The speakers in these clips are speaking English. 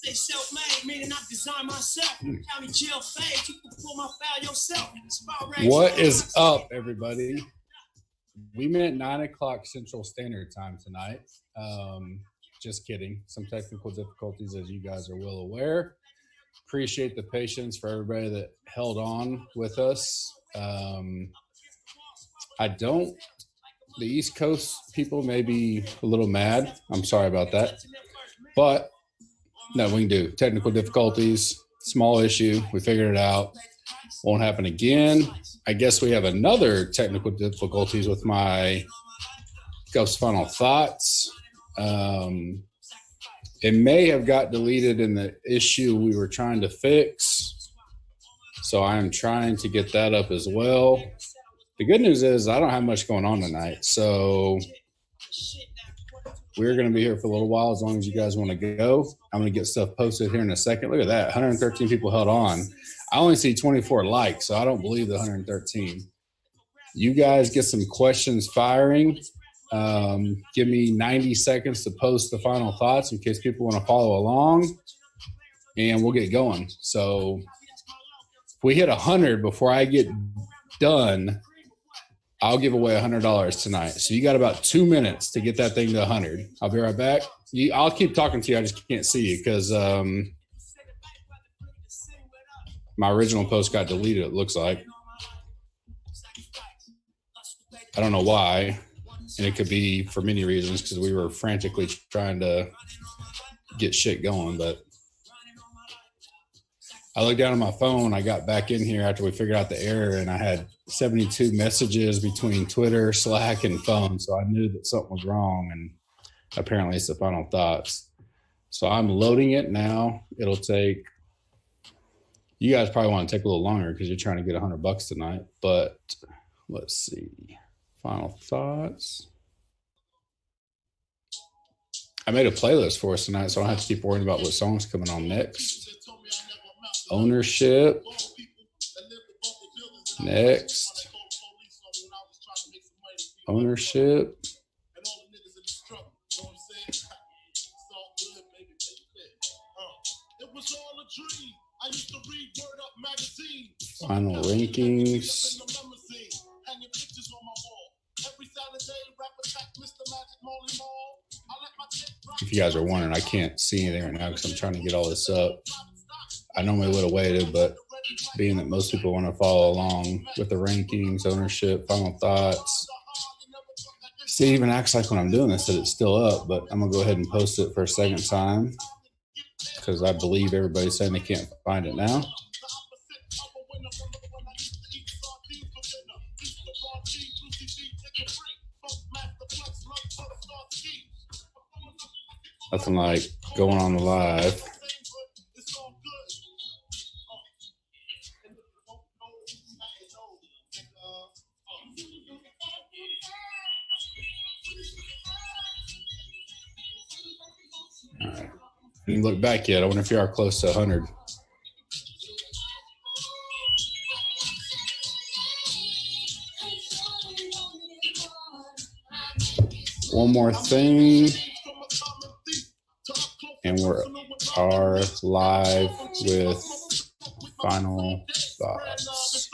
Say self-made, meaning I design myself. County jail fade, you can pull my foul yourself. What is up, everybody? We met 9 o'clock Central Standard Time tonight. Just kidding. Some technical difficulties, as you guys are well aware. Appreciate the patience for everybody that held on with us. The East Coast people may be a little mad. I'm sorry about that. But no, we can do. Technical difficulties, small issue. We figured it out. Won't happen again. I guess we have another technical difficulties with my Gup's Final Thoughts. It may have got deleted in the issue we were trying to fix. So I am trying to get that up as well. The good news is I don't have much going on tonight. So we're going to be here for a little while as long as you guys want to go. I'm going to get stuff posted here in a second. Look at that. 113 people held on. I only see 24 likes, so I don't believe the 113. You guys get some questions firing. Give me 90 seconds to post the final thoughts in case people want to follow along, and we'll get going. So if we hit 100 before I get done, I'll give away $100 tonight. So you got about 2 minutes to get that thing to 100. I'll be right back. I'll keep talking to you. I just can't see you because my original post got deleted, it looks like. I don't know why. And it could be for many reasons because we were frantically trying to get shit going. But I looked down at my phone. I got back in here after we figured out the error, and I had 72 messages between Twitter, Slack, and phone. So I knew that something was wrong, and apparently it's the final thoughts. So I'm loading it now. It'll take – you guys probably want to take a little longer because you're trying to get $100 tonight. But let's see. Final thoughts. I made a playlist for us tonight, so I don't have to keep worrying about what song's coming on next. Ownership. Next. Ownership. Final rankings. If you guys are wondering, I can't see anything right now because I'm trying to get all this up. I normally would have waited, but being that most people want to follow along with the rankings, ownership, final thoughts. Steve even acts like when I'm doing this that it's still up, but I'm going to go ahead and post it for a second time because I believe everybody's saying they can't find it now. Nothing like going on the live. All right. You can look back yet. I wonder if you are close to 100. One more thing. And we are live with final thoughts.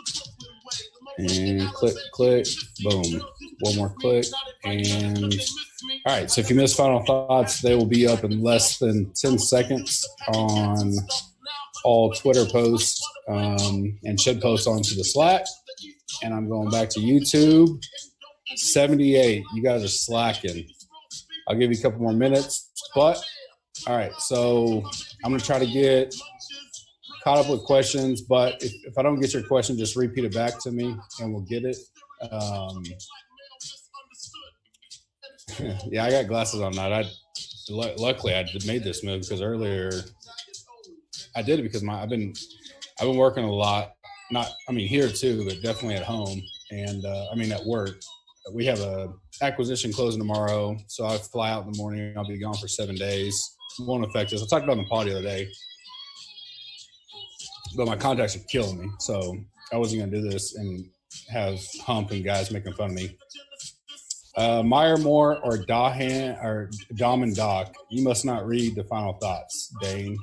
And click, boom. One more click. And all right, so if you miss final thoughts, they will be up in less than 10 seconds on all Twitter posts and should post onto the Slack. And I'm going back to YouTube. 78. You guys are slacking. I'll give you a couple more minutes, but all right, so I'm going to try to get caught up with questions, but if I don't get your question, just repeat it back to me and we'll get it. Yeah, I got glasses on tonight. Luckily I made this move because earlier I did it because I've been working a lot. Here too, but definitely at home and at work. We have a acquisition closing tomorrow, so I fly out in the morning. I'll be gone for 7 days. It won't affect us. I talked about it on the pod the other day, but my contacts are killing me, so I wasn't going to do this and have Hump and guys making fun of me. Meyer Moore or Dahan or Dom and Doc. You must not read the final thoughts, Dane.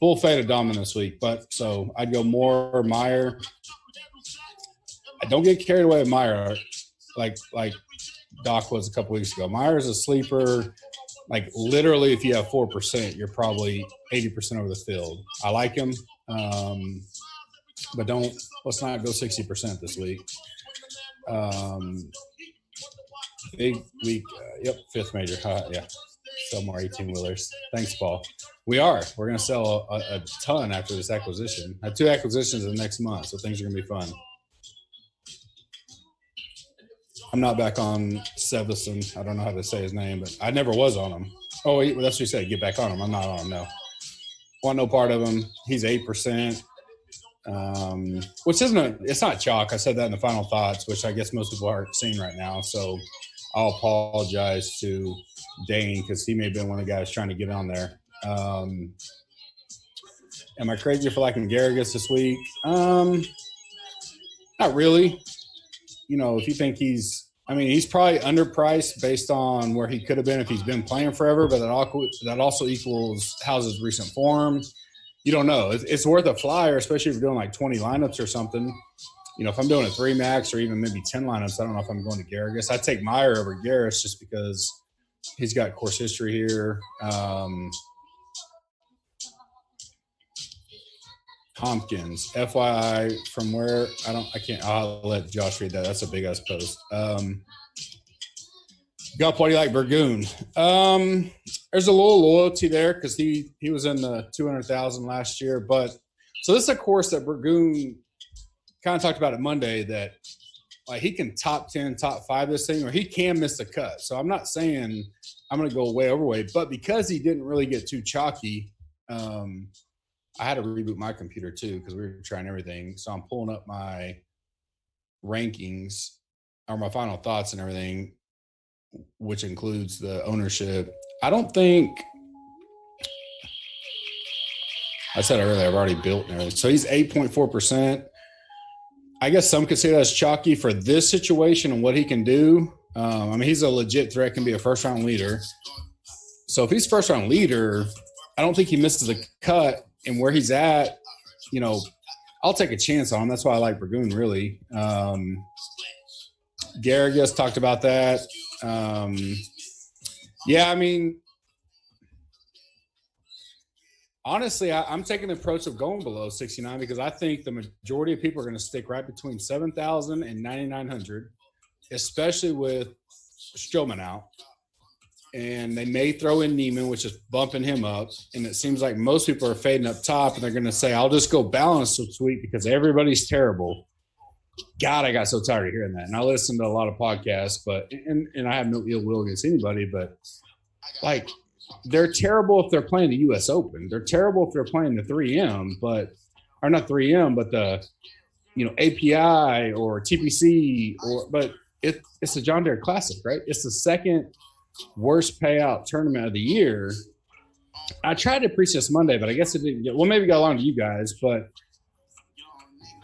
Full fade of Dom this week, but so I'd go Moore or Meyer. I don't get carried away with Meyer like Doc was a couple weeks ago. Meyer's a sleeper. Like literally, if you have 4%, you're probably 80% over the field. I like him, but let's not go 60% this week. Big week. Yep, fifth major. Yeah, sell more 18-wheelers. Thanks, Paul. We're going to sell a ton after this acquisition. I have 2 acquisitions in the next month, so things are going to be fun. I'm not back on Sevison. I don't know how to say his name, but I never was on him. Oh, that's what he said. Get back on him. I'm not on him, no. Want no part of him. He's 8%. Which it's not chalk. I said that in the final thoughts, which I guess most people aren't seeing right now. So I'll apologize to Dane because he may have been one of the guys trying to get on there. Am I crazy for liking Garrigus this week? Not really. You know, if you think he's probably underpriced based on where he could have been if he's been playing forever, but that also equals how's his recent form. You don't know. It's worth a flyer, especially if you're doing like 20 lineups or something. You know, if I'm doing a 3 max or even maybe 10 lineups, I don't know if I'm going to Garrigus. I'd take Meyer over Garris just because he's got course history here. Tompkins, FYI, from where I'll let Josh read that. That's a big ass post. Gup, why do you like Burgoon? There's a little loyalty there because he was in the 200,000 last year. But so this is a course that Burgoon kind of talked about it Monday that like he can top 10, top 5 this thing, or he can miss the cut. So I'm not saying I'm going to go way overweight, but because he didn't really get too chalky, I had to reboot my computer too because we were trying everything. So I'm pulling up my rankings or my final thoughts and everything, which includes the ownership. I don't think – I said earlier I've already built and everything. So he's 8.4%. I guess some could say that's chalky for this situation and what he can do. He's a legit threat, can be a first-round leader. So if he's first-round leader, I don't think he misses a cut. And where he's at, you know, I'll take a chance on him. That's why I like Burgoon, really. Garrigus talked about that. Honestly, I'm taking the approach of going below 69 because I think the majority of people are going to stick right between 7,000 and 9,900, especially with Stroman out. And they may throw in Neiman, which is bumping him up. And it seems like most people are fading up top, and they're going to say, I'll just go balance this week because everybody's terrible. God, I got so tired of hearing that. And I listen to a lot of podcasts, and I have no ill will against anybody, but like they're terrible if they're playing the U.S. Open. They're terrible if they're playing the 3M, but the API or TPC but it's the John Deere Classic, right? It's the second worst payout tournament of the year. I tried to preach this Monday, but I guess it didn't get – well, maybe it got along to you guys, but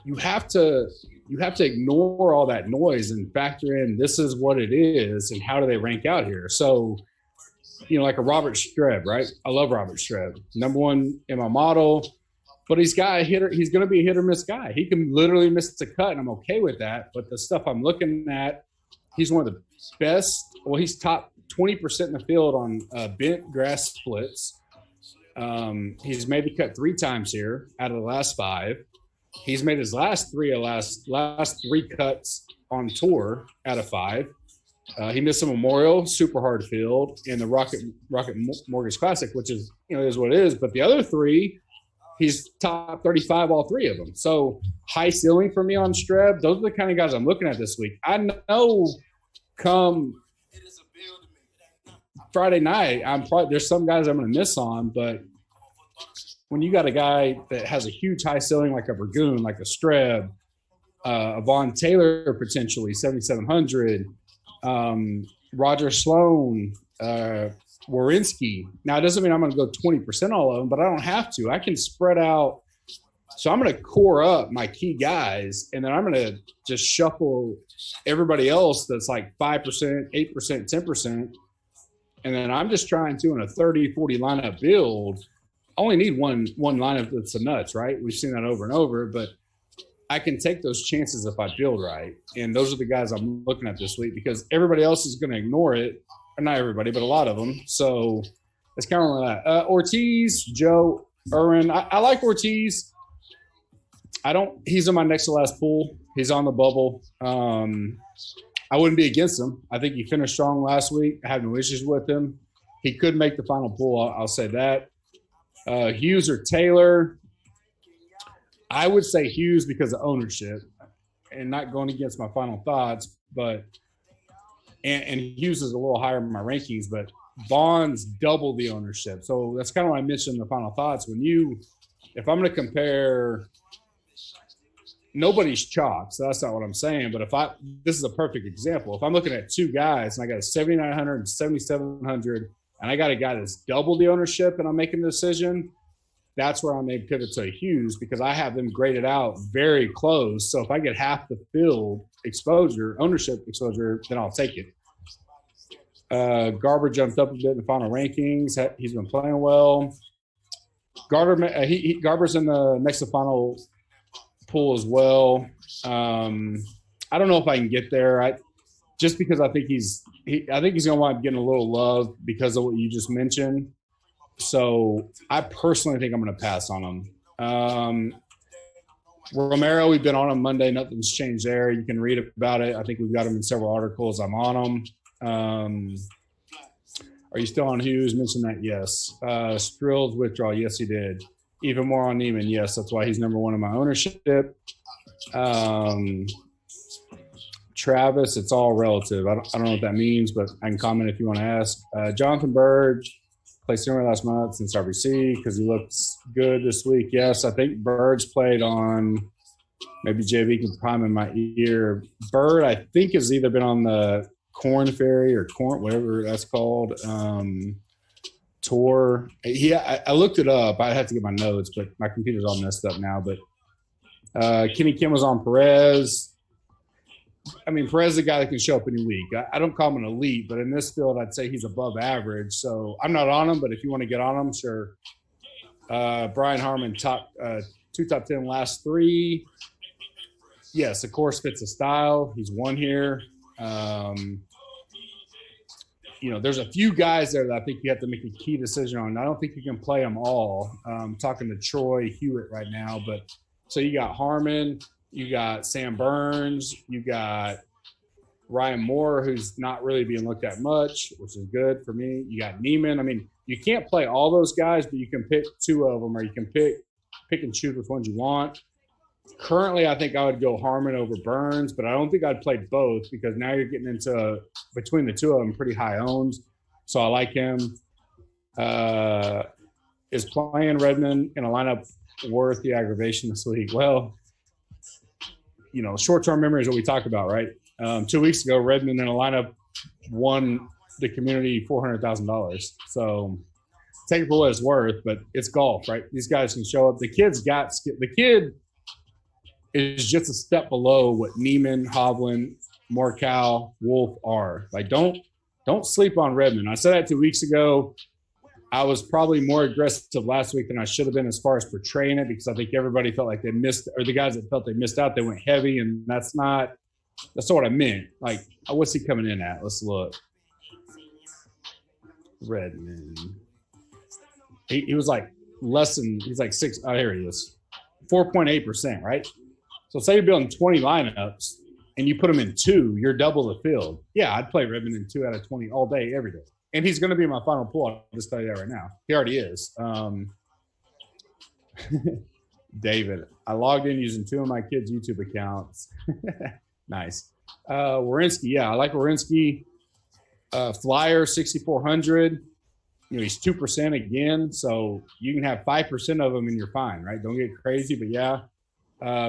you have to ignore all that noise and factor in this is what it is and how do they rank out here. So, like a Robert Streb, right? I love Robert Streb. Number one in my model, but he's got a hitter. He's going to be a hit or miss guy. He can literally miss the cut, and I'm okay with that. But the stuff I'm looking at, he's one of the best – well, he's top 20% in the field on bent grass splits. He's made the cut 3 times here out of the last 5. He's made his last 3 cuts on tour out of 5. He missed a Memorial, super hard field, and the Rocket Mortgage Classic, which is is what it is. But the other 3, he's top 35 all 3 of them. So high ceiling for me on Streb. Those are the kind of guys I'm looking at this week. I know come Friday night, there's some guys I'm going to miss on, but when you got a guy that has a huge high ceiling like a Burgoon, like a Streb, a Vaughn Taylor potentially 7,700, Roger Sloan, Warinsky. Now it doesn't mean I'm going to go 20% all of them, but I don't have to. I can spread out So I'm going to core up my key guys, and then I'm going to just shuffle everybody else that's like 5%, 8%, 10%. And then I'm just trying to, in a 30, 40 lineup build, only need one lineup that's the nuts, right? We've seen that over and over, but I can take those chances if I build right. And those are the guys I'm looking at this week because everybody else is going to ignore it. Or not everybody, but a lot of them. So it's kind of like that. Ortiz, Joe, Irwin. I like Ortiz. He's in my next to last pool. He's on the bubble. I wouldn't be against him. I think he finished strong last week. I have no issues with him. He could make the final pool. I'll say that. Hughes or Taylor. I would say Hughes because of ownership and not going against my final thoughts, but and Hughes is a little higher in my rankings, but Vaughn's double the ownership. So that's kind of what I mentioned in the final thoughts. If I'm going to compare, nobody's chalk, so that's not what I'm saying. But this is a perfect example. If I'm looking at two guys and I got a 7,900 and 7,700, and I got a guy that's double the ownership and I'm making a decision, that's where I may pivot to Hughes because I have them graded out very close. So if I get half the field ownership exposure, then I'll take it. Garber jumped up a bit in the final rankings. He's been playing well. Garber's in the next to final pool as well. I don't know if I can get there. Just because I think he's going to wind up getting a little love because of what you just mentioned. So I personally think I'm going to pass on him. Romero, we've been on him Monday. Nothing's changed there. You can read about it. I think we've got him in several articles. I'm on him. Are you still on Hughes? Mentioned that, yes. Strill's withdrawal, yes, he did. Even more on Neiman, yes. That's why he's number one in my ownership. Travis, it's all relative. I don't know what that means, but I can comment if you want to ask. Jonathan Bird played sooner last month since RBC because he looks good this week. Yes, I think Bird's played on – maybe JV can prime in my ear. Bird, I think, has either been on the Corn Ferry or Corn, whatever that's called, tour. I looked it up. I had to get my notes, but my computer's all messed up now. But Kenny Kim was on Perez. I mean, Perez is a guy that can show up any week. I don't call him an elite, but in this field, I'd say he's above average. So I'm not on him, but if you want to get on him, sure. Brian Harmon, two top 10 last three. Yes, of course, fits the style. He's won here. There's a few guys there that I think you have to make a key decision on. I don't think you can play them all. I'm talking to Troy Hewitt right now, but so you got Harmon. You got Sam Burns. You got Ryan Moore, who's not really being looked at much, which is good for me. You got Neiman. I mean, you can't play all those guys, but you can pick two of them, or you can pick and choose which ones you want. Currently, I think I would go Harmon over Burns, but I don't think I'd play both because now you're getting into, between the two of them, pretty high owned. So I like him. Is playing Redmond in a lineup worth the aggravation this week? Well, short-term memory is what we talked about, right? 2 weeks ago, Redmond in a lineup won the community $400,000. So take it for what it's worth, but it's golf, right? These guys can show up. The kid is just a step below what Neiman, Hovland, Morcal, Wolf are. Like, don't sleep on Redmond. I said that 2 weeks ago. I was probably more aggressive last week than I should have been as far as portraying it because I think everybody felt like they missed, or the guys that felt they missed out, they went heavy, and that's not what I meant. Like, what's he coming in at? Let's look. Redmond. He was like he's like 6. Oh, here he is. 4.8%, right? So say you're building 20 lineups and you put him in 2, you're double the field. Yeah, I'd play Redmond in 2 out of 20 all day, every day. And he's going to be my final pool. I'll just tell you that right now. He already is. David, I logged in using 2 of my kids' YouTube accounts. Nice. Warinsky, yeah, I like Warinsky. Flyer, 6,400. He's 2% again, so you can have 5% of them and you're fine, right? Don't get crazy, but yeah.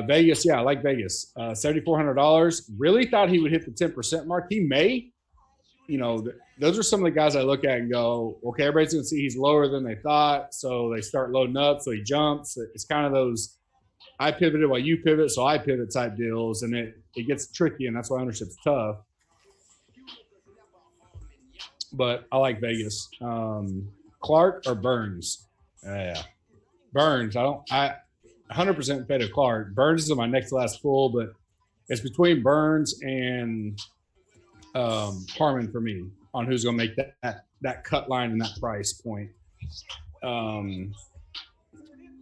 Vegas, yeah, I like Vegas. $7,400. Really thought he would hit the 10% mark. He may. Those are some of the guys I look at and go, okay, everybody's going to see he's lower than they thought, so they start loading up, so he jumps. It's kind of those I pivoted while you pivot, so I pivot type deals, and it gets tricky, and that's why ownership's tough. But I like Vegas. Clark or Burns? Yeah, Burns. I 100% faded Clark. Burns is my next to last pull, but it's between Burns and Harmon for me on who's going to make that cut line and that price point.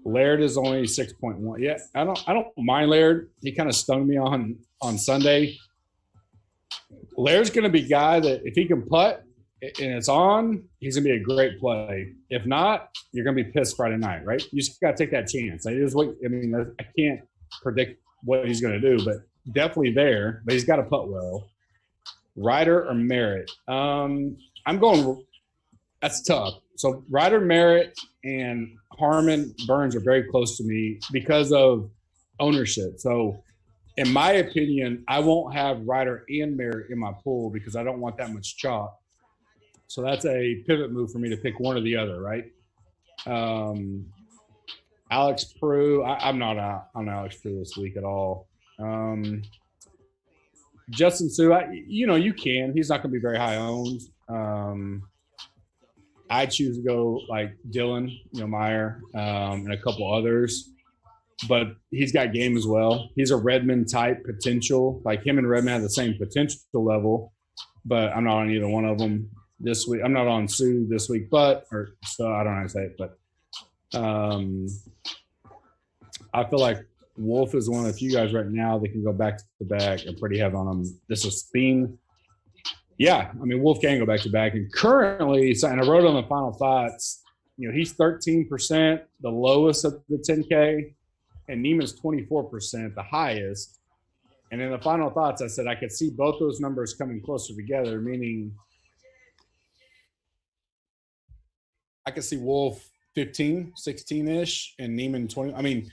Laird is only 6.1. Yeah, I don't mind Laird. He kind of stung me on Sunday. Laird's going to be a guy that if he can putt and it's on, he's going to be a great play. If not, you're going to be pissed Friday night, right? You just got to take that chance. I can't predict what he's going to do, but definitely there. But he's got to putt well. Ryder or Merritt? I'm going – that's tough. So Ryder, Merritt, and Harmon, Burns are very close to me because of ownership. So in my opinion, I won't have Ryder and Merritt in my pool because I don't want that much chalk. So that's a pivot move for me to pick one or the other, right? Alex Prue, I'm not out on Alex Prue this week at all. Justin Sue, you can. He's not going to be very high owned. I choose to go like Dylan, Meyer, and a couple others. But he's got game as well. He's a Redmond type potential. Like him and Redmond have the same potential level, but I'm not on either one of them this week. I'm not on Sue this week, so I don't know how to say it, but I feel like Wolf is one of the few guys right now that can go back to the back. I'm pretty heavy on him. This is Speen. Yeah, I mean, Wolf can go back to back. And currently, and I wrote on the final thoughts, he's 13%, the lowest of the 10K, and Neiman's 24%, the highest. And in the final thoughts, I said I could see both those numbers coming closer together, meaning I could see Wolf 15, 16-ish, and Neiman 20. I mean,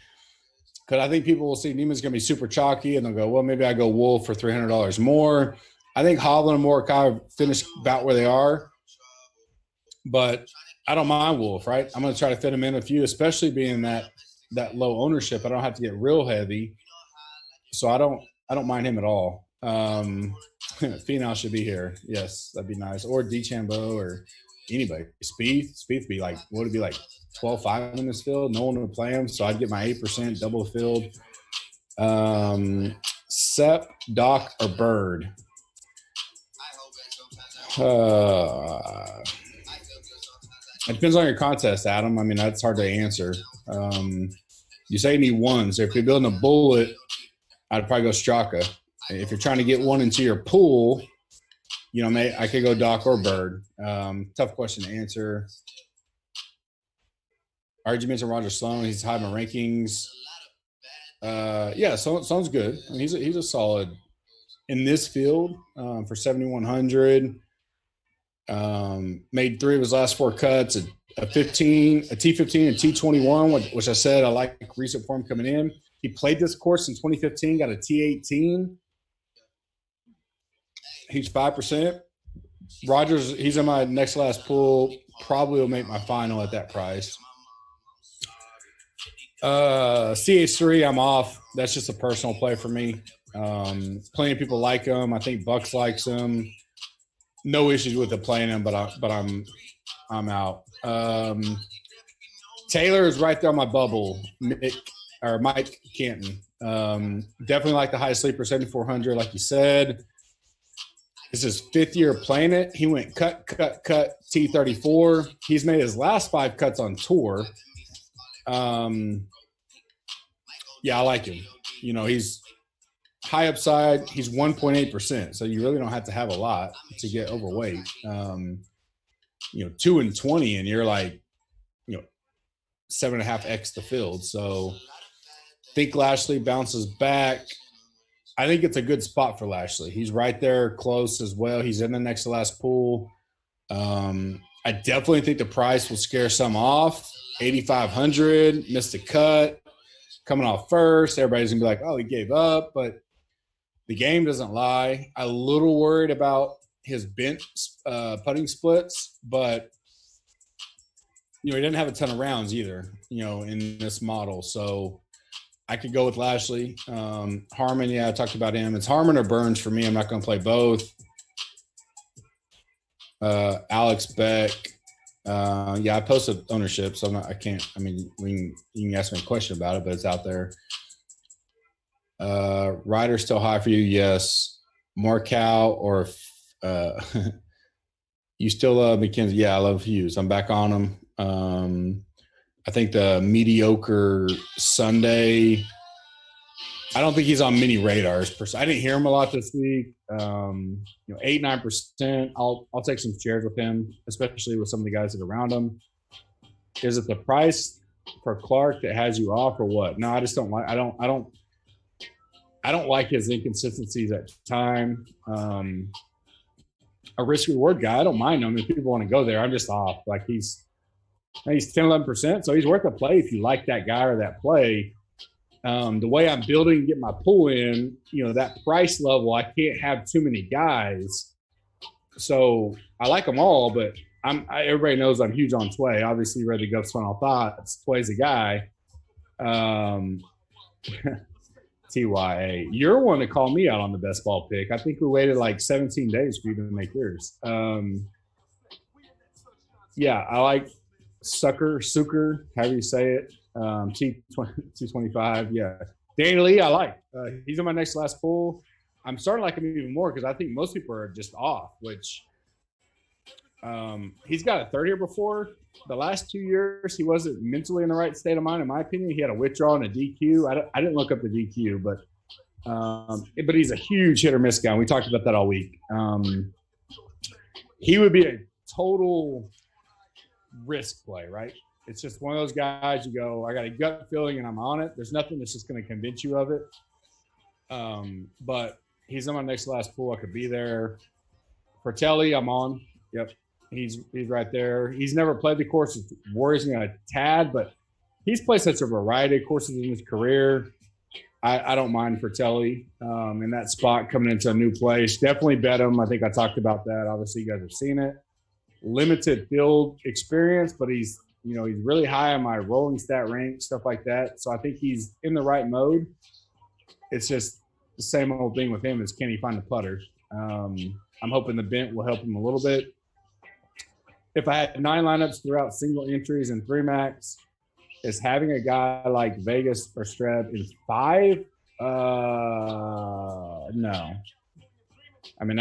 because I think people will see Neiman's going to be super chalky, and they'll go, well, maybe I go Wolf for $300 more. I think Hovland and Morikawa finish about where they are, but I don't mind Wolf, right? I'm going to try to fit him in a few, especially being that low ownership. I don't have to get real heavy, so I don't mind him at all. Finau should be here. Yes, that'd be nice. Or DeChambeau or anybody. Spieth would be like, what would it be like 12-5 in this field? No one would play him, so I'd get my 8% double the field. Sep, Doc, or Bird? It depends on your contest, Adam. I mean, that's hard to answer. You say you need one. So if you're building a bullet, I'd probably go Straka. If you're trying to get one into your pool, I could go Doc or Bird. Tough question to answer. I heard you mention Roger Sloan. He's high in my rankings. Yeah, Sloan's good. I mean, he's a solid in this field for 7,100. Made 3 of his last 4 cuts, a 15, a T15, and T21, which I said I like recent form coming in. He played this course in 2015, got a T18. He's 5%. Rogers, he's in my next last pool. Probably will make my final at that price. CH3, I'm off. That's just a personal play for me. Plenty of people like him. I think Bucks likes him. No issues with the playing him, but I'm out. Taylor is right there on my bubble. Mike Canton. Definitely like the high sleeper, 7,400, like you said. This is his 5th year playing it. He went cut, T34. He's made his last 5 cuts on tour. Yeah, I like him. He's high upside. He's 1.8%, so you really don't have to have a lot to get overweight. 2 and 20, and you're like, 7.5x the field. So I think Lashley bounces back. I think it's a good spot for Lashley. He's right there close as well. He's in the next to last pool. I definitely think the price will scare some off. 8,500, missed a cut, coming off first. Everybody's going to be like, oh, he gave up, but the game doesn't lie. I'm a little worried about his bent putting splits, but he didn't have a ton of rounds either, in this model. So I could go with Lashley. Harmon, yeah, I talked about him. It's Harmon or Burns for me. I'm not going to play both. Alex Beck. Yeah, I posted ownership, so I can't. I mean, you can ask me a question about it, but it's out there. Ryder still high for you? Yes. Markow or you still love McKenzie? Yeah, I love Hughes. I'm back on him. I think the mediocre Sunday. I don't think he's on many radars. I didn't hear him a lot this week. 8-9%. I'll take some shares with him, especially with some of the guys that are around him. Is it the price for Clark that has you off, or what? No, I just don't like. I don't like his inconsistencies at time. A risk reward guy, I don't mind him if people want to go there. I'm just off. Like he's 10-11%, so he's worth a play if you like that guy or that play. The way I'm building to get my pool in, that price level, I can't have too many guys. So I like them all, but everybody knows I'm huge on Tway. Obviously, you read the GupsCorner thoughts. Tway's a guy. TYA. You're one to call me out on the best ball pick. I think we waited like 17 days for you to make yours. Yeah, I like Sucker, however you say it. T225. Yeah. Danny Lee, I like. He's on my next last pool. I'm starting to like him even more because I think most people are just off, which he's got a third year before. The last 2 years, he wasn't mentally in the right state of mind, in my opinion. He had a withdrawal and a DQ. I didn't look up the DQ, but he's a huge hit or miss guy. We talked about that all week. He would be a total risk play, right? It's just one of those guys you go, I got a gut feeling and I'm on it. There's nothing that's just going to convince you of it. But he's on my next last pool. I could be there. Fratelli, I'm on. Yep. He's right there. He's never played the course. It worries me a tad, but he's played such a variety of courses in his career. I don't mind Fratelli in that spot coming into a new place. Definitely bet him. I think I talked about that. Obviously, you guys have seen it. Limited field experience, but he's really high on my rolling stat rank, stuff like that. So I think he's in the right mode. It's just the same old thing with him is can he find the putter? I'm hoping the bent will help him a little bit. If I had 9 lineups throughout single entries and 3 max, is having a guy like Vegas or Streb in 5? No. I mean,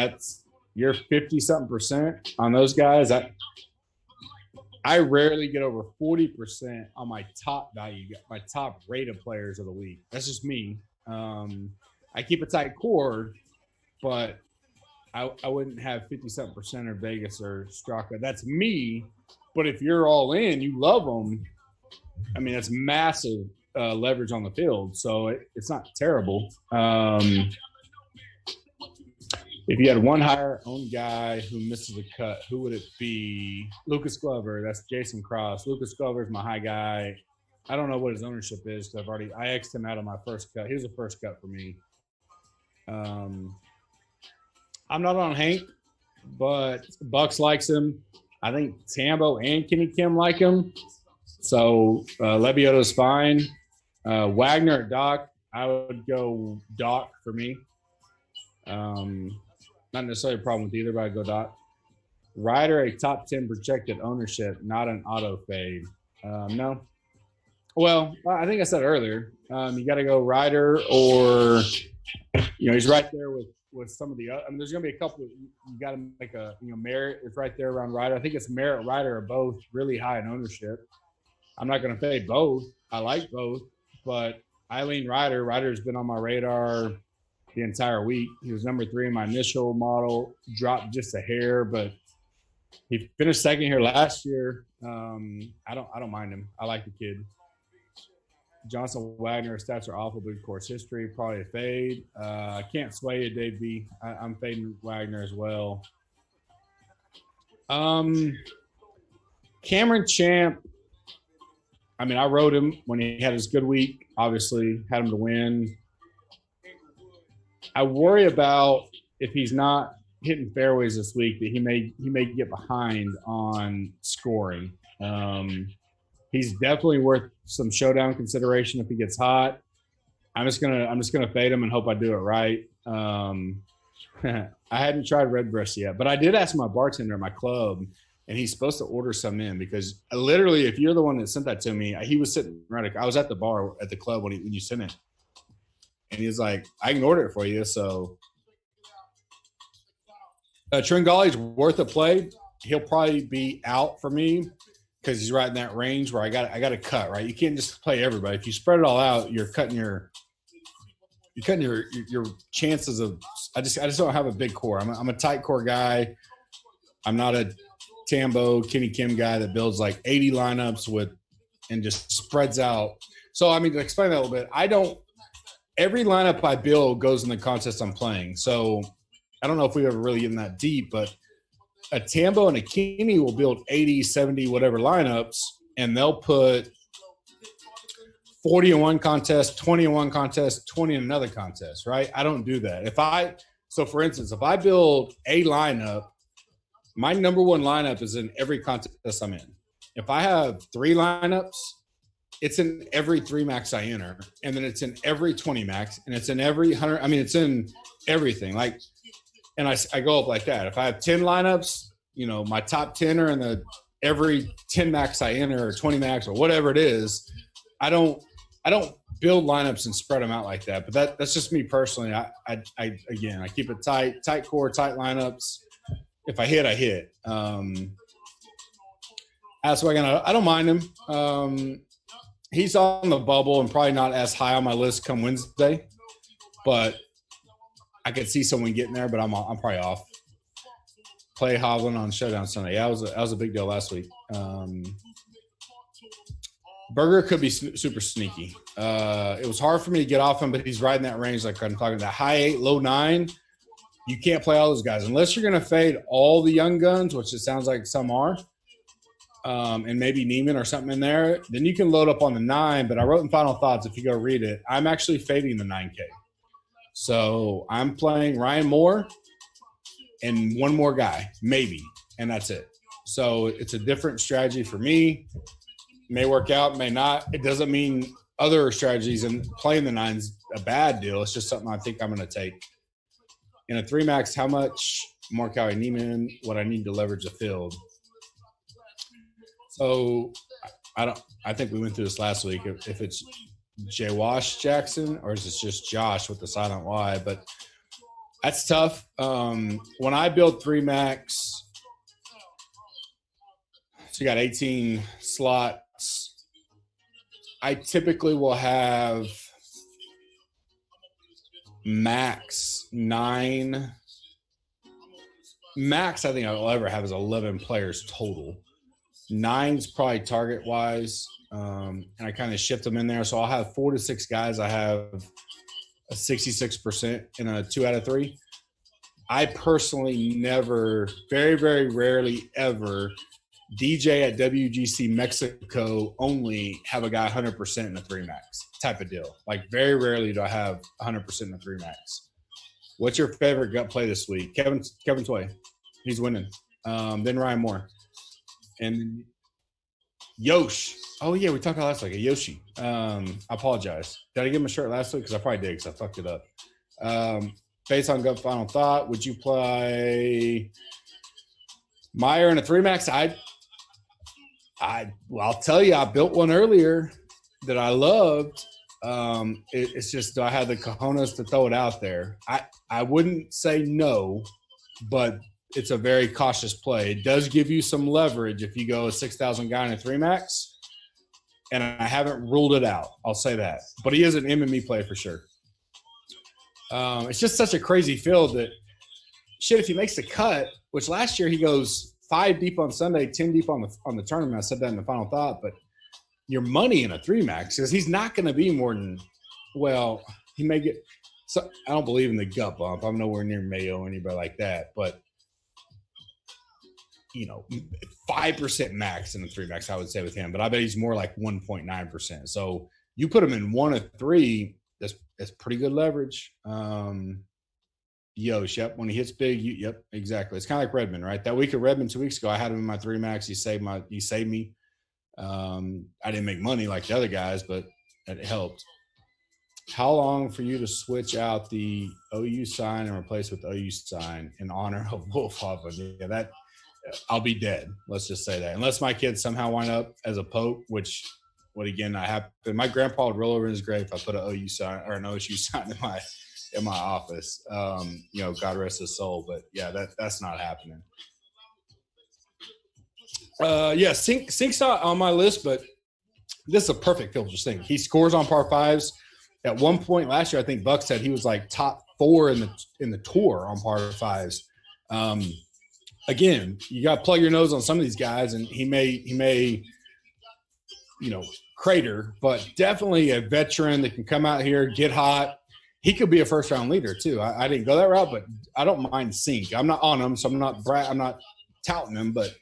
you're 50-something% on those guys. I rarely get over 40% on my top value, my top rated players of the week. That's just me. I keep a tight core, but I wouldn't have 50-something% or Vegas or Straka. That's me. But if you're all in, you love them. I mean, that's massive leverage on the field. So it's not terrible. If you had one higher owned guy who misses a cut, who would it be? Lucas Glover. That's Jason Cross. Lucas Glover is my high guy. I don't know what his ownership is because I X'd him out of my first cut. He was the first cut for me. I'm not on Hank, but Bucks likes him. I think Tambo and Kenny Kim like him. So Lebiota's fine. Wagner or Doc, I would go Doc for me. Not necessarily a problem with either, but I'd go Doc. Ryder, a top 10 projected ownership, not an auto fade. No. Well, I think I said earlier, you got to go Ryder or, he's right there with some of the other. I mean, there's going to be a couple. You got to make Merritt is right there around Ryder. I think it's Merritt, Ryder are both really high in ownership. I'm not going to fade both. I like both, but I lean Ryder. Ryder's been on my radar the entire week. He was number 3 in my initial model, dropped just a hair, but he finished second here last year. I don't mind him. I like the kid. Johnson Wagner stats are awful, but course history probably a fade. I can't sway you, Dave B. I'm fading Wagner as well. Cameron Champ. I mean, I rode him when he had his good week. Obviously, had him to win. I worry about if he's not hitting fairways this week that he may get behind on scoring. He's definitely worth some showdown consideration if he gets hot. I'm just gonna fade him and hope I do it right. I hadn't tried Redbreast yet, but I did ask my bartender at my club, and he's supposed to order some in because literally, if you're the one that sent that to me, he was sitting right. I was at the bar at the club when you sent it, and he's like, "I can order it for you." So, Tringali's worth a play. He'll probably be out for me because he's right in that range where I got to cut. Right, you can't just play everybody. If you spread it all out, you're cutting your chances of. I just don't have a big core. I'm a tight core guy. I'm not a Tambo Kenny Kim guy that builds like 80 lineups and just spreads out. So I mean, to explain that a little bit, every lineup I build goes in the contest I'm playing. So I don't know if we ever really get that deep, but a Tambo and a Kenny will build 80, 70, whatever lineups, and they'll put 40 in one contest, 20 in one contest, 20 in another contest, right? I don't do that. So for instance, if I build a lineup, my number one lineup is in every contest I'm in. If I have 3 lineups, it's in every 3 max I enter, and then it's in every 20 max, and it's in every 100. I mean, it's in everything. Like, and I go up like that. If I have 10 lineups, my top 10 are in every 10 max I enter or 20 max or whatever it is. I don't build lineups and spread them out like that. But that's just me personally. I keep it tight core, tight lineups. If I hit, I hit. That's why I don't mind him. He's on the bubble and probably not as high on my list come Wednesday, but I could see someone getting there. But I'm probably off. Play Hovland on Showdown Sunday. Yeah, that was a big deal last week. Berger could be super sneaky. It was hard for me to get off him, but he's right in that range. Like I'm talking that high 8, low 9. You can't play all those guys unless you're going to fade all the young guns, which it sounds like some are, and maybe Neiman or something in there. Then you can load up on the 9. But I wrote in Final Thoughts, if you go read it, I'm actually fading the 9K. So I'm playing Ryan Moore and one more guy, maybe, and that's it. So it's a different strategy for me. May work out, may not. It doesn't mean other strategies and playing the 9's a bad deal. It's just something I think I'm going to take. In a 3 max, how much Markowie Neiman would I need to leverage the field? So I think we went through this last week. If it's J. Wash Jackson or is it just Josh with the silent Y? But that's tough. When I build 3 max, so you got 18 slots. I typically will have max 9. Max I think I'll ever have is 11 players total. 9's probably target wise, and I kind of shift them in there. So I'll have 4 to 6 guys. I have a 66% in a 2 out of 3. I personally never, very, very rarely ever DJ at WGC Mexico only have a guy 100% in a 3 max type of deal. Like very rarely do I have 100% in a 3 max. What's your favorite gut play this week? Kevin Tway. He's winning. Then Ryan Moore. And Yosh. Oh, yeah, we talked about last week. A Yoshi. I apologize. Did I give him a shirt last week? Because I probably did because I fucked it up. Based on gut final thought, would you play Meyer in a 3 max? I'll tell you, I built one earlier that I loved. It's just, do I have the cojones to throw it out there? I wouldn't say no, but it's a very cautious play. It does give you some leverage if you go a 6,000 guy in a 3 max, and I haven't ruled it out. I'll say that. But he is an MME play for sure. It's just such a crazy field that, shit, if he makes the cut, which last year he goes 5 deep on Sunday, 10 deep on the tournament. I said that in the final thought, but your money in a 3 max because he's not going to be more than, well, he may get. So I don't believe in the gut bump. I'm nowhere near Mayo or anybody like that, but 5% max in the 3 max, I would say with him, but I bet he's more like 1.9%. So you put him in 1 of 3. That's pretty good leverage. Yosh, yep. When he hits big, yep, exactly. It's kind of like Redmond, right? That week of Redmond 2 weeks ago, I had him in my 3 max. He saved me. I didn't make money like the other guys, but it helped. How long for you to switch out the OU sign and replace with OU sign in honor of Wolf Hoffman? Yeah, that I'll be dead. Let's just say that. Unless my kids somehow wind up as a Pope, which would again not happen. My grandpa would roll over in his grave if I put an OU sign or an OSU sign in my office. God rest his soul. But yeah, that's not happening. Sink's not on my list, but this is a perfect field just thing. He scores on par fives. At one point last year, I think Buck said he was like top 4 in the tour on par fives. Again, you got to plug your nose on some of these guys, and he may crater, but definitely a veteran that can come out here, get hot. He could be a first round leader too. I didn't go that route, but I don't mind Sink. I'm not on him, so I'm not touting him, but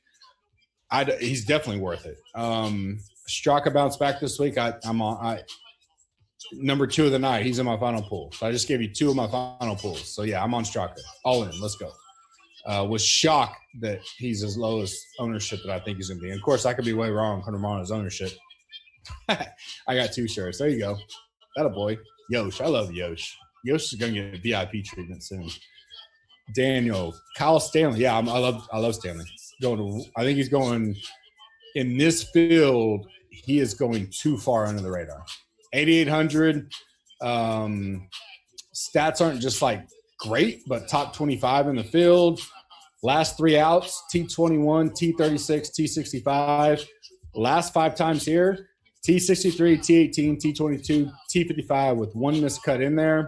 he's definitely worth it. Straka bounced back this week. I'm on number 2 of the night. He's in my final pool. So I just gave you 2 of my final pools. So yeah, I'm on Straka. All in. Let's go. Was shocked that he's as low as ownership that I think he's going to be. And of course, I could be way wrong. 100 on his ownership. I got 2 shirts. There you go. That a boy. Yosh. I love Yosh. Yosh is going to get a VIP treatment soon. Daniel. Kyle Stanley. Yeah, I love Stanley. I think he's going in this field. He is going too far under the radar. 8,800. Stats aren't just like great, but top 25 in the field. Last 3 outs, T21, T36, T65. Last 5 times here, T63, T18, T22, T55 with 1 miscut in there.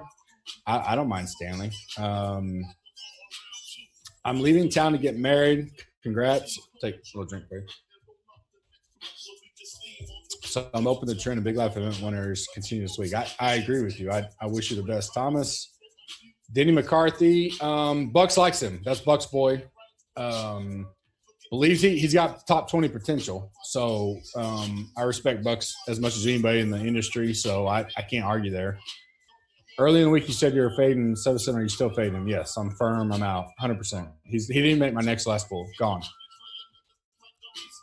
I don't mind Stanley. I'm leaving town to get married. Congrats. Take a little drink break. So I'm open to trend of big life event winners continue this week. I agree with you. I wish you the best, Thomas. Denny McCarthy. Bucks likes him. That's Bucks' boy. Believes he's got top 20 potential. So I respect Bucks as much as anybody in the industry. So I can't argue there. Early in the week, you said you were fading 7-7. Are you still fading him? Yes, I'm firm. I'm out 100%. He didn't make my next last pool. Gone.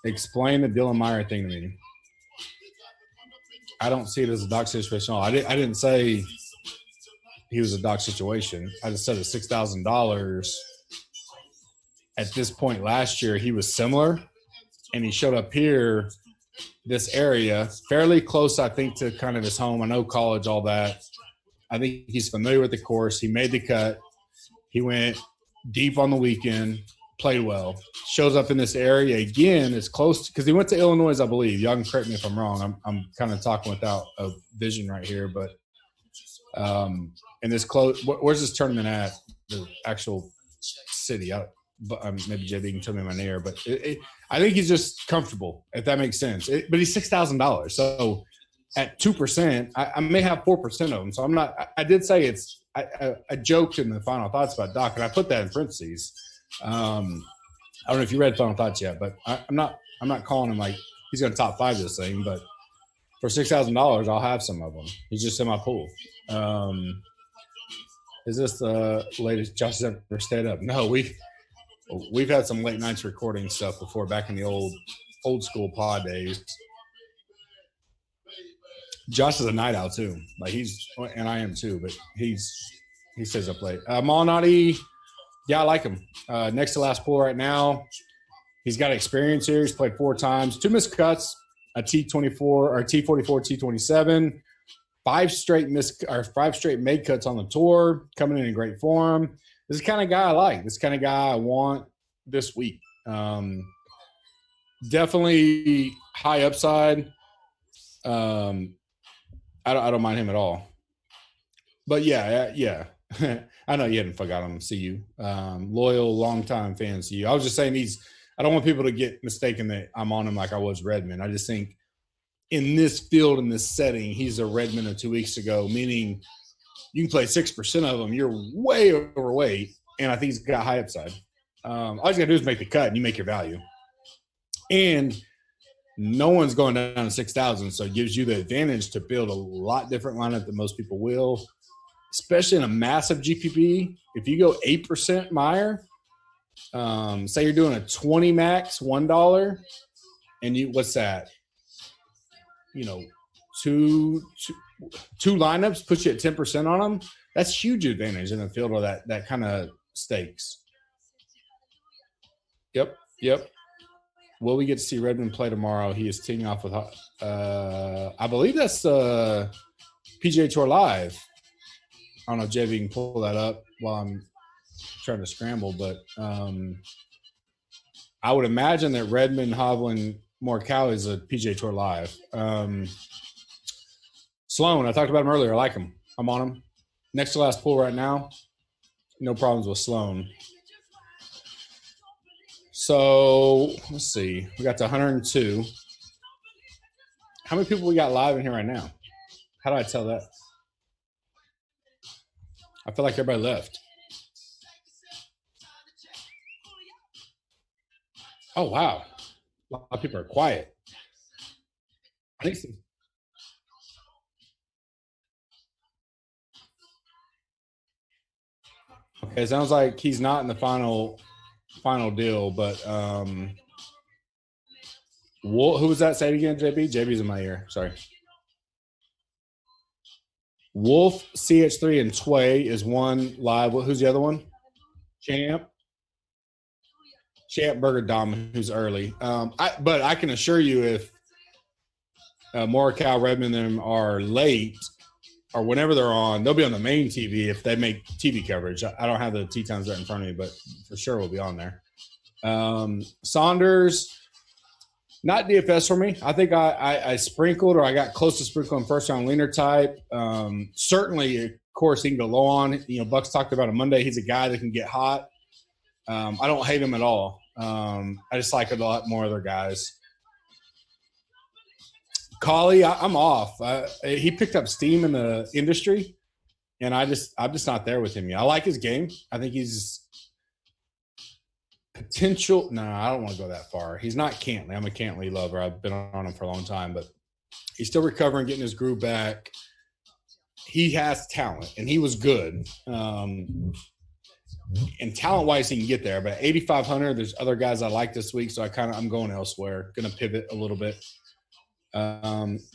Explain the Dylan Meyer thing to me. I don't see it as a doc situation at all. I didn't say he was a doc situation. I just said at $6,000 at this point last year, he was similar, and he showed up here, this area, fairly close, I think, to kind of his home. I know college, all that. I think he's familiar with the course. He made the cut. He went deep on the weekend, played well. Shows up in this area again. It's close because he went to Illinois, I believe. Y'all can correct me if I'm wrong. I'm kind of talking without a vision right here, but in this close, where's this tournament at? The actual city. Maybe JB can tell me my near, but I think he's just comfortable, if that makes sense. But he's $6,000, so at 2%, I may have 4% of them. So I'm not. I did say it's. I joked in the final thoughts about Doc, and I put that in parentheses. I don't know if you read Final Thoughts yet, but I'm not calling him like he's going to top 5 this thing. But for $6,000, I'll have some of them. He's just in my pool. Is this the latest Josh has ever stayed up? No, we've had some late nights recording stuff before, back in the old school pod days. Josh is a night owl too. Like and I am too, but he stays up late. Malnati, yeah, I like him. Next to last pool right now. He's got experience here. He's played 4 times, 2 missed cuts, a T24 or T44, T27, 5 straight made cuts on the tour, coming in great form. This is the kind of guy I like. This kind of guy I want this week. Definitely high upside. I don't mind him at all. But yeah. I know you hadn't forgot him. See you. Loyal, longtime fan. See you. I was just saying I don't want people to get mistaken that I'm on him like I was Redmond. I just think in this field, in this setting, he's a Redmond of 2 weeks ago, meaning you can play 6% of them. You're way overweight, and I think he's got high upside. All you got to do is make the cut, and you make your value. And no one's going down to 6,000, so it gives you the advantage to build a lot different lineup than most people will, especially in a massive GPP. If you go 8% Meyer, say you're doing a 20 max, $1, and what's that? 2 lineups puts you at 10% on them. That's huge advantage in a field of that kind of stakes. Yep. Will we get to see Redmond play tomorrow? He is teeing off with, I believe that's PGA Tour Live. I don't know if JV can pull that up while I'm trying to scramble, but I would imagine that Redmond, Hovland, Morikawa is a PGA Tour Live. Sloan, I talked about him earlier. I like him. I'm on him. Next to last pool right now. No problems with Sloan. So let's see. We got to 102. How many people we got live in here right now? How do I tell that? I feel like everybody left. Oh, wow. A lot of people are quiet. I think so. Okay, it sounds like he's not in the final deal, but who was that? Say it again, JB. JB's in my ear. Sorry. Wolf, CH3, and Tway is one live. Who's the other one? Champ Burger Dom, who's early. But I can assure you, if Morikawa, Redmond, and them are late or whenever they're on, they'll be on the main TV if they make TV coverage. I don't have the tee times right in front of me, but for sure we'll be on there. Saunders, not DFS for me. I think I sprinkled, or I got close to sprinkling first round leaner type. Certainly, of course, he can go low on. Bucks talked about on Monday. He's a guy that can get hot. I don't hate him at all. I just like a lot more other guys. Collie, I'm off. He picked up steam in the industry, and I'm just not there with him yet. I like his game. I think he's potential. No, I don't want to go that far. He's not Cantley. I'm a Cantley lover. I've been on him for a long time, but he's still recovering, getting his groove back. He has talent, and he was good. And talent-wise, he can get there. But 8,500, there's other guys I like this week, so I'm going elsewhere. Going to pivot a little bit.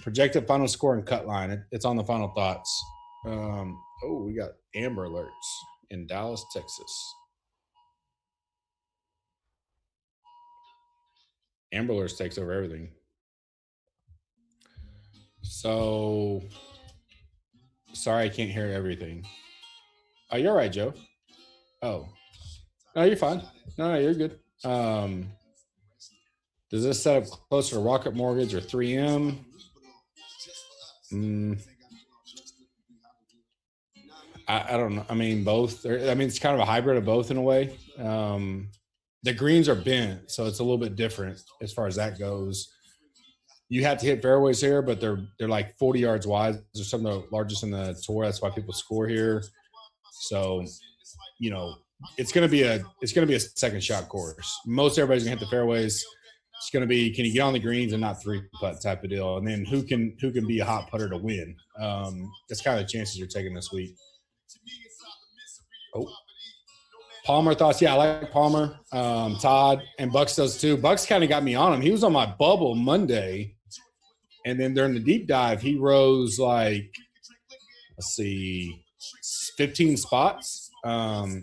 Projected final score and cut line. It's on the final thoughts. We got Amber Alerts in Dallas, Texas. Amber Alerts takes over everything. So, sorry I can't hear everything. Oh, you're right, Joe. Oh. No, you're fine. No, you're good. Does this set up closer to Rocket Mortgage or 3M? I don't know. I mean, both. It's kind of a hybrid of both in a way. The greens are bent, so it's a little bit different as far as that goes. You have to hit fairways here, but they're like 40 yards wide. They're some of the largest in the tour. That's why people score here. So, it's going to be a second shot course. Most everybody's going to hit the fairways. It's going to be, can you get on the greens and not 3-putt type of deal? And then who can be a hot putter to win? That's kind of the chances you're taking this week. Oh, Palmer thoughts. Yeah, I like Palmer. Todd and Bucks does too. Bucks kind of got me on him. He was on my bubble Monday. And then during the deep dive, he rose 15 spots.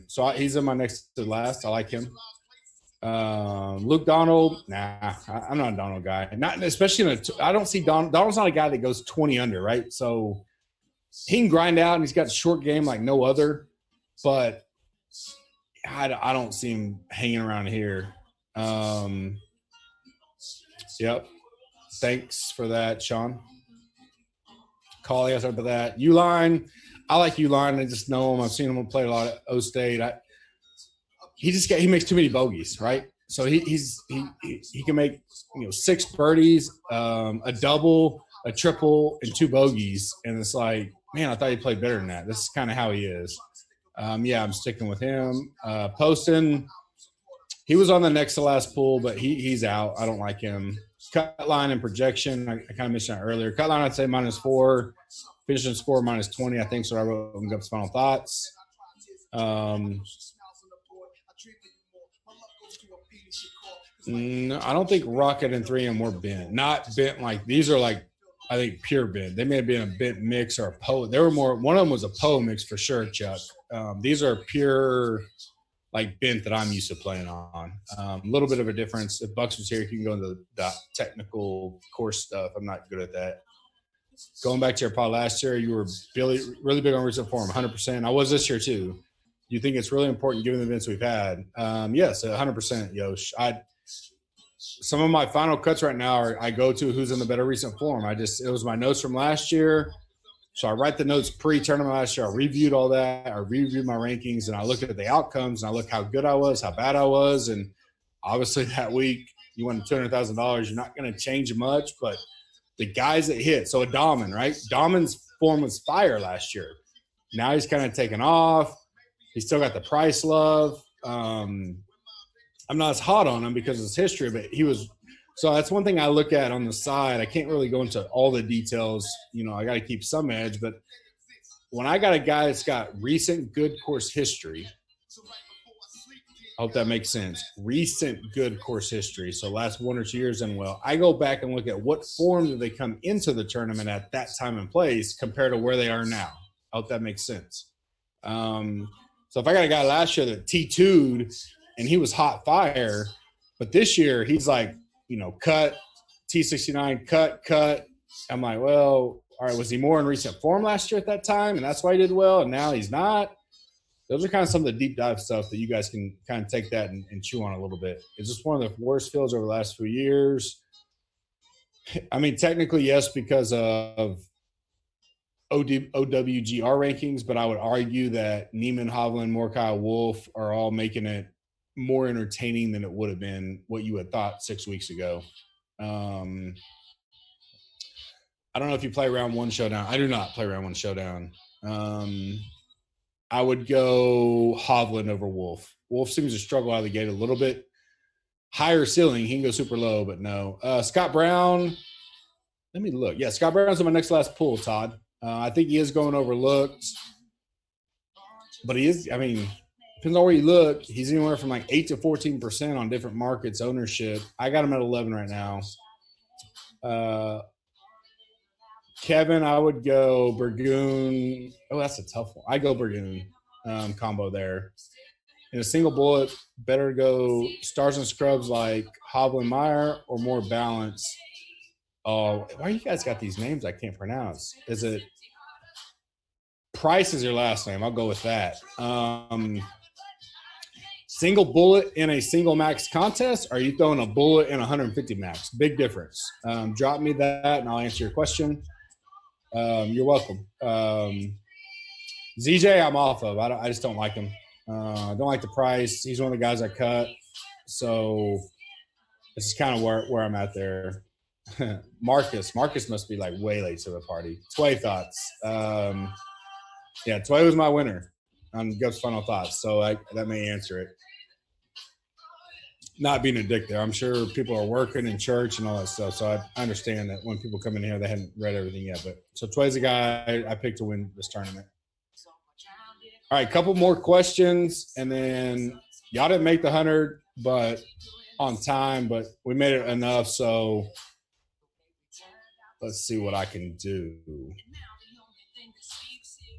So he's in my next to last. I like him. Luke Donald, nah, I'm not a Donald guy. Not especially I don't see Donald's not a guy that goes 20 under, right? So he can grind out, and he's got a short game like no other. But I don't see him hanging around here. Yep. Thanks for that, Sean. Collie, I said about that. Uline, I like Uline. I just know him. I've seen him play a lot at O State. He makes too many bogeys, right? So he can make 6 birdies, a double, a triple, and 2 bogeys, and it's like, man, I thought he played better than that. This is kind of how he is. I'm sticking with him. Poston, he was on the next to last pool, but he's out. I don't like him. Cut line and projection, I kind of mentioned that earlier. Cut line, I'd say -4. Finishing score -20, I think, so I wrote in Gup's final thoughts. I don't think Rocket and 3M were bent. Not bent like these are like I think pure bent. They may have been a bent mix or a Poe. They were more. One of them was a Poe mix for sure, Chuck. These are pure like bent that I'm used to playing on. A little bit of a difference. If Bucks was here, he can go into the technical course stuff. I'm not good at that. Going back to your pod last year, you were really big on recent form, 100%. I was this year too. You think it's really important given the events we've had? Yes, 100%, Yosh. Some of my final cuts right now are I go to who's in the better recent form. It was my notes from last year. So I write the notes pre-tournament last year. I reviewed all that. I reviewed my rankings, and I looked at the outcomes, and I looked how good I was, how bad I was. And obviously that week you won $200,000. You're not going to change much, but the guys that hit. So a Dahman, right? Dahman's form was fire last year. Now he's kind of taken off. He's still got the price love. I'm not as hot on him because of his history, but he was – so that's one thing I look at on the side. I can't really go into all the details. I got to keep some edge. But when I got a guy that's got recent good course history, I hope that makes sense. Recent good course history, so last 1 or 2 years and well, I go back and look at what form did they come into the tournament at that time and place compared to where they are now. I hope that makes sense. So if I got a guy last year that T2'd and he was hot fire, but this year he's like, cut, T69, cut. I'm like, well, all right, was he more in recent form last year at that time? And that's why he did well, and now he's not? Those are kind of some of the deep dive stuff that you guys can kind of take that and chew on a little bit. Is this one of the worst fields over the last few years? I mean, technically, yes, because of OWGR rankings, but I would argue that Neiman, Hovland, Morkai, Wolf are all making it more entertaining than it would have been what you had thought 6 weeks ago. I don't know if you play round one showdown. I do not play round one showdown. I would go Hovland over Wolf. Wolf seems to struggle out of the gate a little bit. Higher ceiling. He can go super low, but no. Scott Brown. Let me look. Yeah, Scott Brown's on my next last pool, Todd. I think he is going overlooked. But he is, depends on where you look. He's anywhere from like 8 to 14% on different markets ownership. I got him at 11 right now. Kevin, I would go Burgoon. Oh, that's a tough one. I go Burgoon combo there. In a single bullet, better go stars and scrubs like Hovland Meyer or more balance. Oh, why you guys got these names I can't pronounce? Is it Price is your last name? I'll go with that. Single bullet in a single max contest? Or are you throwing a bullet in 150 max? Big difference. Drop me that and I'll answer your question. You're welcome. ZJ, I'm off of. I just don't like him. I don't like the price. He's one of the guys I cut. So this is kind of where I'm at there. Marcus must be like way late to the party. Tway thoughts. Yeah, Tway was my winner on Gup's final thoughts. So that may answer it. Not being a dick there. I'm sure people are working in church and all that stuff. So I understand that when people come in here, they hadn't read everything yet. But so Tway's the guy I picked to win this tournament. All right, couple more questions, and then y'all didn't make the 100, but on time, but we made it enough. So let's see what I can do.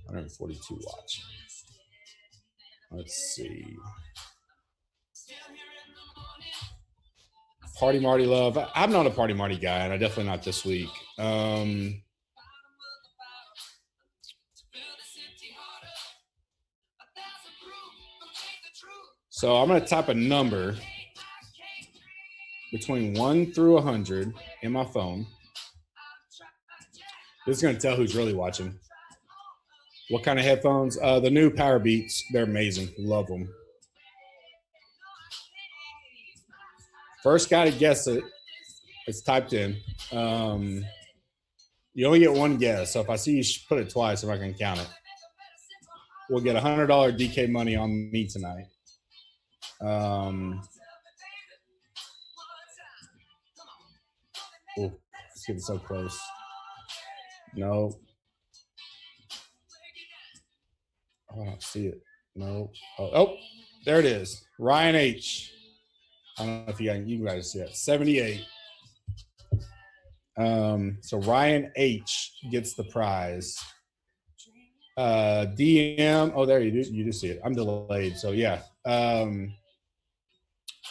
142 watch. Let's see. Party Marty love. I'm not a Party Marty guy, and I'm definitely not this week. So I'm going to type a number between 1 through 100 in my phone. This is going to tell who's really watching. What kind of headphones? The new Power Beats. They're amazing. Love them. First guy to guess it, it's typed in. You only get one guess. So if I see you put it twice, if I can count it, we'll get $100 DK money on me tonight. Oh, it's getting so close. No. Oh, I don't see it. No. Oh, there it is. Ryan H. I don't know if you guys see it. 78. So Ryan H gets the prize. DM. Oh, there you do see it. I'm delayed. So yeah.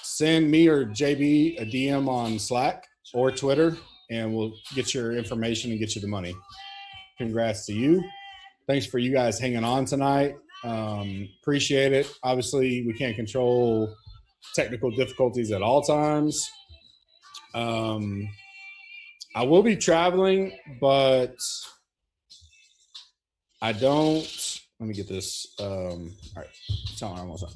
Send me or JB a DM on Slack or Twitter, and we'll get your information and get you the money. Congrats to you. Thanks for you guys hanging on tonight. Appreciate it. Obviously, we can't control technical difficulties at all times. I will be traveling, but I don't. Let me get this. All right. Tell me almost done.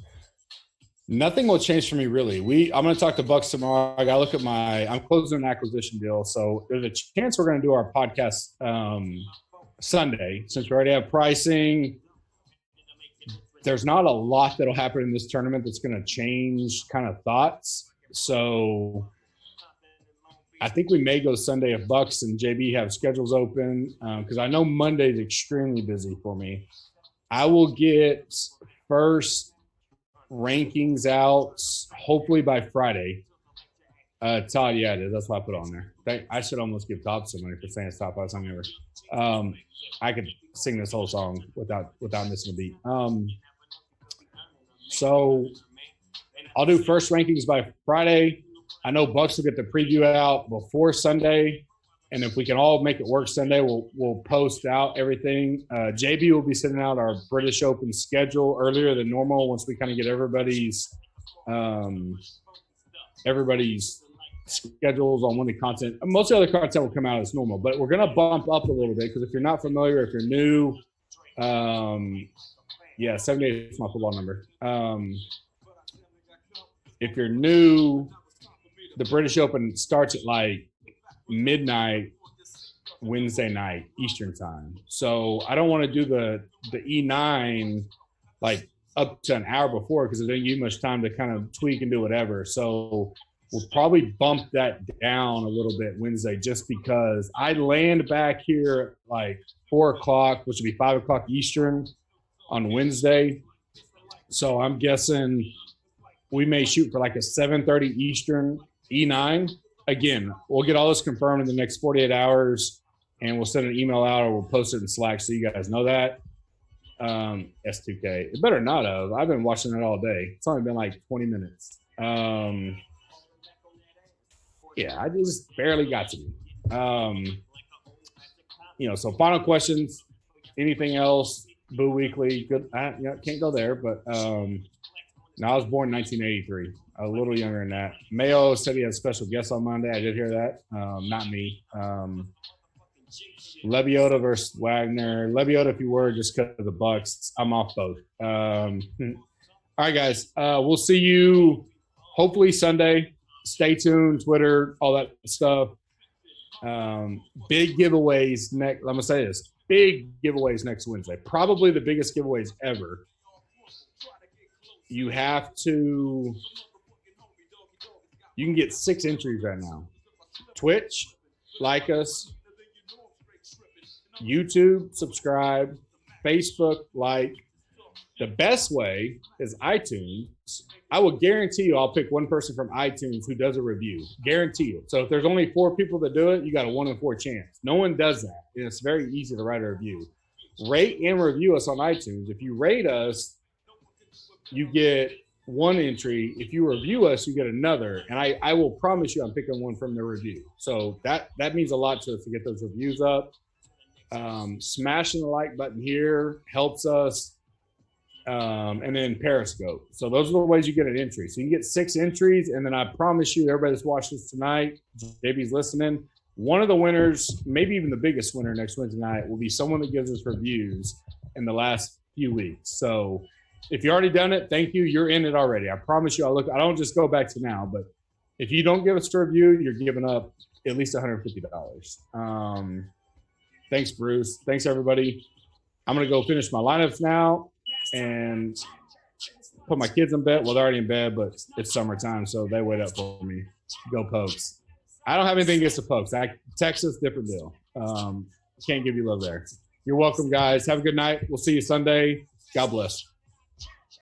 Nothing will change for me, really. I'm going to talk to Bucks tomorrow. I got to look at I'm closing an acquisition deal. So there's a chance we're going to do our podcast Sunday, since we already have pricing. There's not a lot that'll happen in this tournament that's going to change kind of thoughts. So I think we may go Sunday if Bucks and JB have schedules open, because I know Monday's extremely busy for me. I will get first rankings out hopefully by Friday. Todd, yeah, it is. That's why I put it on there. I should almost give Todd some money for saying it's top 5 song ever. I could sing this whole song without missing a beat. So I'll do first rankings by Friday. I know Bucks will get the preview out before Sunday, and if we can all make it work Sunday, we'll post out everything. JB will be sending out our British Open schedule earlier than normal once we kind of get everybody's schedules on when the content. Most of the other content will come out as normal, but we're going to bump up a little bit because if you're not familiar, if you're new, 78 is my football number. If you're new, the British Open starts at like midnight Wednesday night Eastern time. So I don't want to do the E9 like up to an hour before because it doesn't give you much time to kind of tweak and do whatever. So we'll probably bump that down a little bit Wednesday just because I land back here at like 4 o'clock, which would be 5 o'clock Eastern on Wednesday. So I'm guessing we may shoot for like a 7:30 Eastern E9. Again, we'll get all this confirmed in the next 48 hours, and we'll send an email out or we'll post it in Slack so you guys know that. S2K. It better not have. I've been watching it all day. It's only been like 20 minutes. Yeah, I just barely got to me. So final questions. Anything else? Boo Weekly. Good. Can't go there, but I was born in 1983. A little younger than that. Mayo said he had a special guest on Monday. I did hear that. Not me. Lebiota versus Wagner. Lebiota, if you were, just because of the Bucks. I'm off both. All right, guys. We'll see you hopefully Sunday. Stay tuned. Twitter, all that stuff. Big giveaways next. I'm gonna say this. Big giveaways next Wednesday. Probably the biggest giveaways ever. You can get 6 entries right now. Twitch, like us. YouTube, subscribe. Facebook, like. The best way is iTunes. I will guarantee you I'll pick one person from iTunes who does a review. Guarantee you. So if there's only 4 people that do it, you got a 1 in 4 chance. No one does that. And it's very easy to write a review. Rate and review us on iTunes. If you rate us, you get 1 entry. If you review us, you get another. And I will promise you I'm picking one from the review. So that means a lot to us to get those reviews up. Smashing the like button here helps us. And then Periscope. So those are the ways you get an entry. So you get 6 entries, and then I promise you, everybody that's watching this tonight, JB's listening, one of the winners, maybe even the biggest winner next Wednesday night, will be someone that gives us reviews in the last few weeks. So if you already done it, thank you. You're in it already. I promise you. I don't just go back to now, but if you don't give us a review, you're giving up at least $150. Thanks, Bruce. Thanks, everybody. I'm going to go finish my lineups now and put my kids in bed. Well, they're already in bed, but it's summertime, so they wait up for me. Go Pokes. I don't have anything against the Pokes. Texas, different deal. Can't give you love there. You're welcome, guys. Have a good night. We'll see you Sunday. God bless.